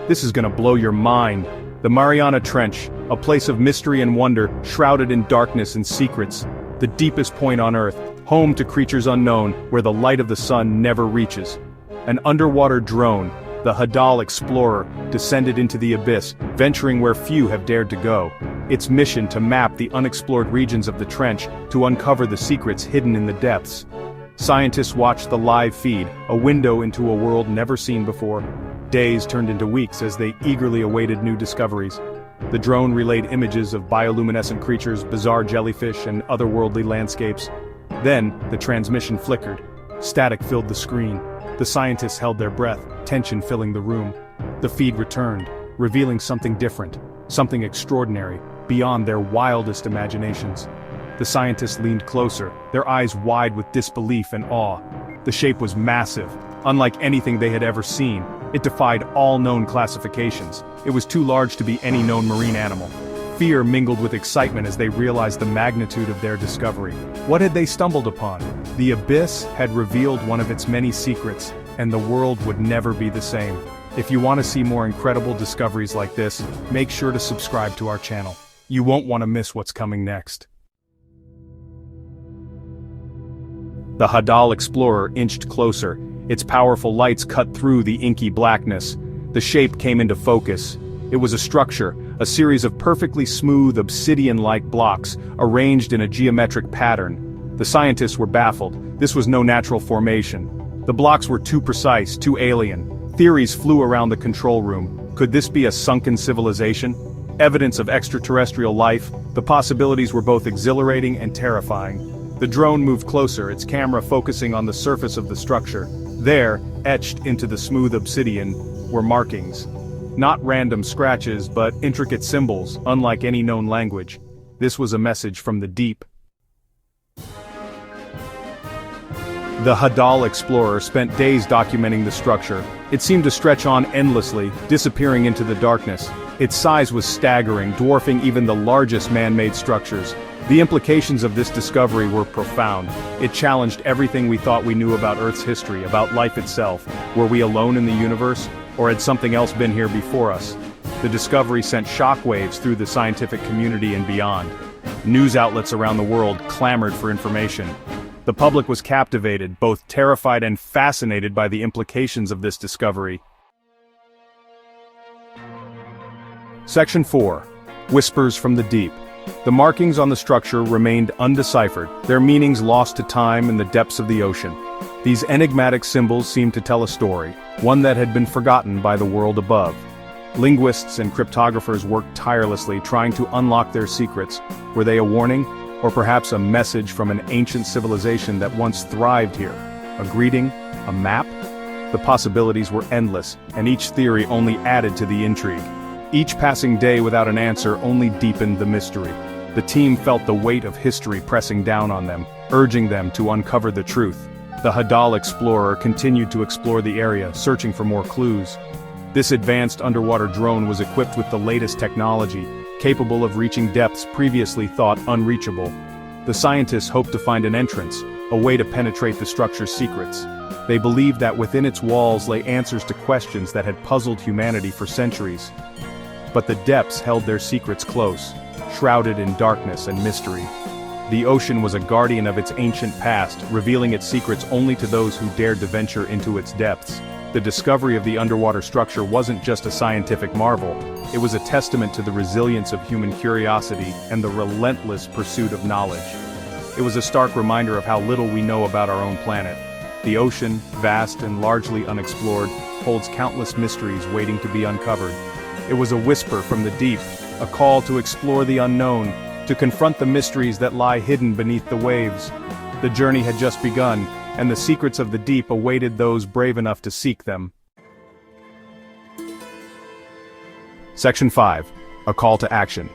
This is gonna blow your mind. The Mariana Trench, a place of mystery and wonder, shrouded in darkness and secrets. The deepest point on Earth, home to creatures unknown, where the light of the sun never reaches. An underwater drone, the Hadal Explorer, descended into the abyss, venturing where few have dared to go. Its mission to map the unexplored regions of the trench, to uncover the secrets hidden in the depths. Scientists watched the live feed, a window into a world never seen before. Days turned into weeks as they eagerly awaited new discoveries. The drone relayed images of bioluminescent creatures, bizarre jellyfish, and otherworldly landscapes. Then, the transmission flickered. Static filled the screen. The scientists held their breath, tension filling the room. The feed returned, revealing something different, something extraordinary, beyond their wildest imaginations. The scientists leaned closer, their eyes wide with disbelief and awe. The shape was massive, unlike anything they had ever seen. It defied all known classifications. It was too large to be any known marine animal. Fear mingled with excitement as they realized the magnitude of their discovery. What had they stumbled upon? The Abyss had revealed one of its many secrets, and the world would never be the same. If you want to see more incredible discoveries like this, make sure to subscribe to our channel. You won't want to miss what's coming next. The Hadal Explorer inched closer. Its powerful lights cut through the inky blackness. The shape came into focus. It was a structure, a series of perfectly smooth obsidian-like blocks, arranged in a geometric pattern. The scientists were baffled. This was no natural formation. The blocks were too precise, too alien. Theories flew around the control room. Could this be a sunken civilization? Evidence of extraterrestrial life? The possibilities were both exhilarating and terrifying. The drone moved closer, its camera focusing on the surface of the structure. There, etched into the smooth obsidian, were markings. Not random scratches, but intricate symbols, unlike any known language. This was a message from the deep. The Hadal Explorer spent days documenting the structure. It seemed to stretch on endlessly, disappearing into the darkness. Its size was staggering, dwarfing even the largest man-made structures. The implications of this discovery were profound. It challenged everything we thought we knew about Earth's history, about life itself. Were we alone in the universe, or had something else been here before us? The discovery sent shockwaves through the scientific community and beyond. News outlets around the world clamored for information. The public was captivated, both terrified and fascinated by the implications of this discovery. Section 4. Whispers from the Deep. The markings on the structure remained undeciphered, their meanings lost to time in the depths of the ocean. These enigmatic symbols seemed to tell a story, one that had been forgotten by the world above. Linguists and cryptographers worked tirelessly trying to unlock their secrets. Were they a warning, or perhaps a message from an ancient civilization that once thrived here? A greeting? A map? The possibilities were endless, and each theory only added to the intrigue. Each passing day without an answer only deepened the mystery. The team felt the weight of history pressing down on them, urging them to uncover the truth. The Hadal Explorer continued to explore the area, searching for more clues. This advanced underwater drone was equipped with the latest technology, capable of reaching depths previously thought unreachable. The scientists hoped to find an entrance, a way to penetrate the structure's secrets. They believed that within its walls lay answers to questions that had puzzled humanity for centuries. But the depths held their secrets close, shrouded in darkness and mystery. The ocean was a guardian of its ancient past, revealing its secrets only to those who dared to venture into its depths. The discovery of the underwater structure wasn't just a scientific marvel, it was a testament to the resilience of human curiosity and the relentless pursuit of knowledge. It was a stark reminder of how little we know about our own planet. The ocean, vast and largely unexplored, holds countless mysteries waiting to be uncovered. It was a whisper from the deep, a call to explore the unknown, to confront the mysteries that lie hidden beneath the waves. The journey had just begun, and the secrets of the deep awaited those brave enough to seek them. Section 5. A call to action.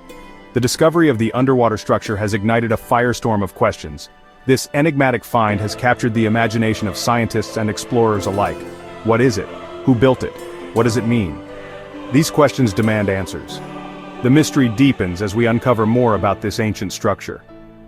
The discovery of the underwater structure has ignited a firestorm of questions. This enigmatic find has captured the imagination of scientists and explorers alike. What is it? Who built it? What does it mean? These questions demand answers. The mystery deepens as we uncover more about this ancient structure.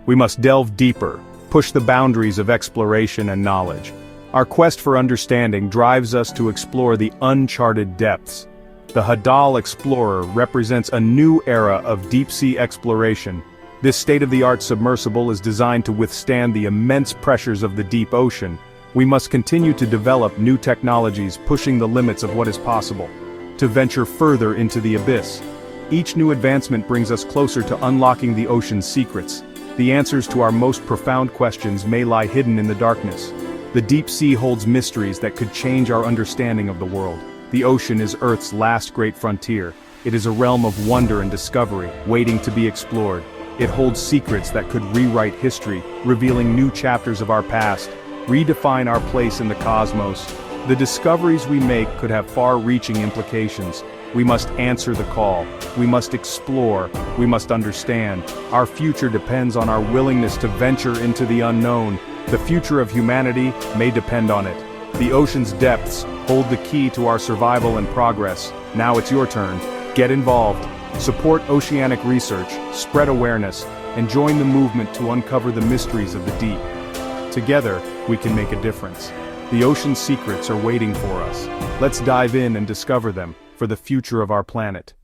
We must delve deeper, push the boundaries of exploration and knowledge. Our quest for understanding drives us to explore the uncharted depths. The Hadal Explorer represents a new era of deep-sea exploration. This state-of-the-art submersible is designed to withstand the immense pressures of the deep ocean. We must continue to develop new technologies, pushing the limits of what is possible, to venture further into the abyss. Each new advancement brings us closer to unlocking the ocean's secrets. The answers to our most profound questions may lie hidden in the darkness. The deep sea holds mysteries that could change our understanding of the world. The ocean is Earth's last great frontier. It is a realm of wonder and discovery, waiting to be explored. It holds secrets that could rewrite history, revealing new chapters of our past, redefine our place in the cosmos. The discoveries we make could have far-reaching implications. We must answer the call. We must explore. We must understand. Our future depends on our willingness to venture into the unknown. The future of humanity may depend on it. The ocean's depths hold the key to our survival and progress. Now it's your turn. Get involved. Support oceanic research, spread awareness, and join the movement to uncover the mysteries of the deep. Together, we can make a difference. The ocean's secrets are waiting for us. Let's dive in and discover them, for the future of our planet.